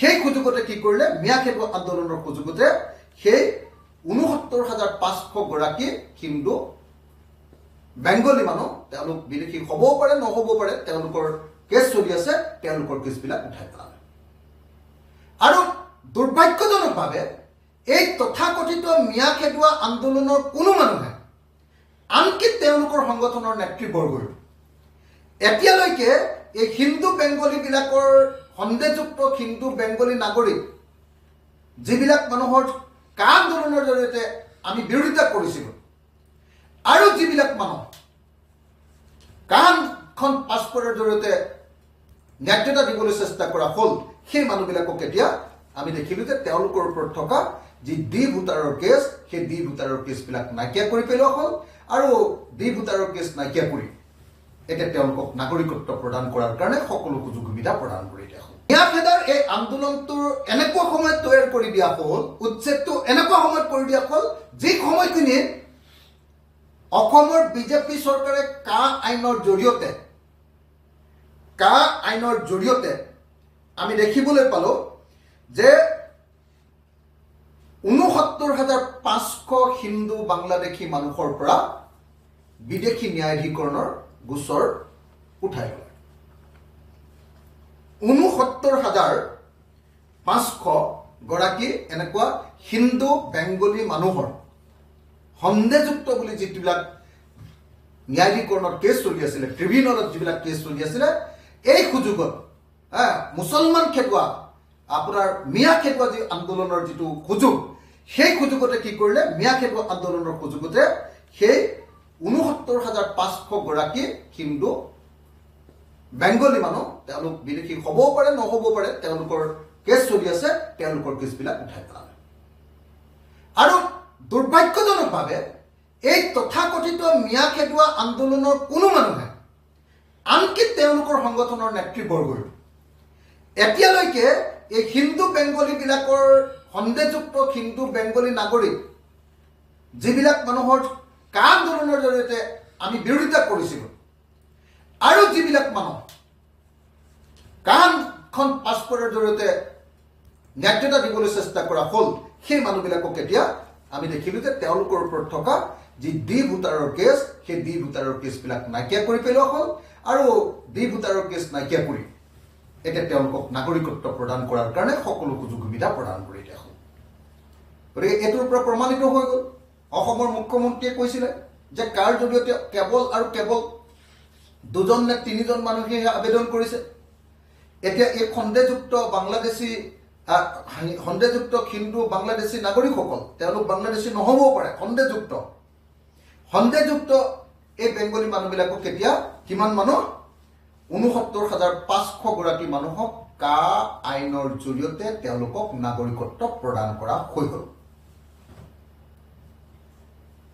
সেই সুযোগতে কি কৰিলে মিয়া খেদুৱা আন্দোলনৰ সুযোগতে সেই ৬৯,৫০০ গৰাকী হিন্দু বেংগলী মানুহ তেওঁলোক বিদেশী হ'বও পাৰে নহ'ব পাৰে তেওঁলোকৰ কেছ চলি আছে তেওঁলোকৰ কেছবিলাক উঠাই পেলালে আৰু দুৰ্ভাগ্যজনকভাৱে এই তথাকথিত মিয়া খেদুৱা আন্দোলনৰ কোনো মানুহে আনকি তেওঁলোকৰ সংগঠনৰ নেতৃবৰ্গই এতিয়ালৈকে এই হিন্দু বেংগলীবিলাকৰ সন্দেহযুক্ত হিন্দু বেংগলী নাগৰিক যিবিলাক মানুহৰ কা আন্দোলনৰ জৰিয়তে আমি বিৰোধিতা কৰিছিলোঁ আৰু যিবিলাক মানুহ কাখন পাছপৰ্টৰ জৰিয়তে ন্যায্যতা দিবলৈ চেষ্টা কৰা হ'ল সেই মানুহবিলাকক এতিয়া আমি দেখিলোঁ যে তেওঁলোকৰ ওপৰত থকা যি ডি ভোটাৰৰ কেছ সেই ডি ভোটাৰৰ কেছবিলাক নাইকিয়া কৰি পেলোৱা হ'ল আৰু ডি ভোটাৰৰ কেছ নাইকিয়া কৰি এতিয়া তেওঁলোকক নাগৰিকত্ব প্ৰদান কৰাৰ কাৰণে সকলো সুযোগ সুবিধা প্ৰদান কৰি দিয়া হ'ল মিয়া খেদাৰ এই আন্দোলনটোৰ এনেকুৱা সময়ত তৈয়াৰ কৰি দিয়া হ'ল উচ্ছেদটো এনেকুৱা সময়ত কৰি দিয়া হ'ল যি সময়খিনিত অসমৰ বিজেপি চৰকাৰে কা আইনৰ জৰিয়তে আমি দেখিবলৈ পালোঁ যে ৬৯,৫০০ হিন্দু বাংলাদেশী মানুহৰ পৰা বিদেশী ন্যায়াধিকৰণৰ গোচৰ উঠাই লয় ৬৯,৫০০ গৰাকী এনেকুৱা হিন্দু বেংগলী মানুহৰ সন্দেহযুক্ত বুলি যিবিলাক ন্যায়াধিকৰণত কেছ চলি আছিলে ট্ৰিবিউনেলত যিবিলাক কেছ চলি আছিলে এই সুযোগত মুছলমান খেদুৱা আপোনাৰ মিয়া খেদুৱা যি আন্দোলনৰ যিটো সুযোগ সেই সুযোগতে কি কৰিলে মিয়া খেদুৱা আন্দোলনৰ সুযোগতে সেই ৬৯,৫০০ গৰাকী হিন্দু বেংগলী মানুহ তেওঁলোক বিদেশী হ'বও পাৰে নহ'ব পাৰে তেওঁলোকৰ কেছ চলি আছে তেওঁলোকৰ কেছবিলাক উঠাই পেলালে আৰু দুৰ্ভাগ্যজনকভাৱে এই তথাকথিত মিয়া খেদুৱা আন্দোলনৰ কোনো মানুহে আনকি তেওঁলোকৰ সংগঠনৰ নেতৃবৰ্গই এতিয়ালৈকে এই হিন্দু বেংগলীবিলাকৰ সন্দেহযুক্ত হিন্দু বেংগলী নাগৰিক যিবিলাক মানুহৰ কা আন্দোলনৰ জৰিয়তে আমি বিৰোধিতা কৰিছিলোঁ আৰু যিবিলাক মানুহ কাখন পাছপৰ্টৰ জৰিয়তে ন্যায্যতা দিবলৈ চেষ্টা কৰা হ'ল সেই মানুহবিলাকক এতিয়া আমি দেখিলোঁ যে তেওঁলোকৰ ওপৰত থকা যি ডি ভোটাৰৰ কেছ সেই ডি ভোটাৰৰ কেছবিলাক নাইকিয়া কৰি পেলোৱা হ'ল আৰু ডি ভোটাৰৰ কেছ নাইকিয়া কৰি এতিয়া তেওঁলোকক নাগৰিকত্ব প্ৰদান কৰাৰ কাৰণে সকলো সুযোগ সুবিধা প্ৰদান কৰি দিয়া হ'ল গতিকে এইটোৰ পৰা প্ৰমাণিত হৈ গ'ল অসমৰ মুখ্যমন্ত্ৰীয়ে কৈছিলে যে কাৰ জৰিয়তে কেৱল আৰু কেৱল 2জন নে 3জন মানুহে আবেদন কৰিছে এতিয়া এই সন্দেহযুক্ত হিন্দু বাংলাদেশী নাগৰিকসকল তেওঁলোক বাংলাদেশী নহ'বও পাৰে সন্দেহযুক্ত এই বেংগলী মানুহবিলাকক এতিয়া কিমান মানুহ ৬৯,৫০০ গৰাকী মানুহক কা আইনৰ জৰিয়তে তেওঁলোকক নাগৰিকত্ব প্ৰদান কৰা হৈ গ'ল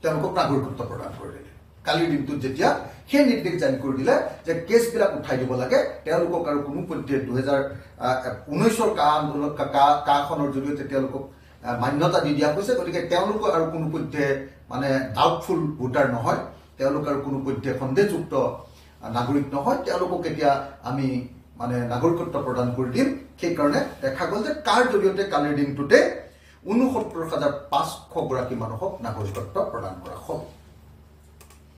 তেওঁলোকক নাগৰিকত্ব প্ৰদান কৰি দিলে কালিৰ দিনটোত যেতিয়া সেই নিৰ্দেশ জাৰি কৰি দিলে যে কেছবিলাক উঠাই দিব লাগে তেওঁলোকক আৰু কোনো পধ্যে 2019ৰ কা আন্দোলন কাখনৰ জৰিয়তে তেওঁলোকক মান্যতা দি দিয়া হৈছে গতিকে তেওঁলোক আৰু কোনো পধ্যে মানে ডাউটফুল ভোটাৰ নহয় তেওঁলোক আৰু কোনো পধ্যে সন্দেহযুক্ত নাগৰিক নহয় তেওঁলোকক এতিয়া আমি মানে নাগৰিকত্ব প্ৰদান কৰি দিম সেইকাৰণে দেখা গ'ল যে কাৰ জৰিয়তে কালিৰ দিনটোতে ৬৯,৫০০ গৰাকী মানুহক নাগৰিকত্ব প্ৰদান কৰা হ'ল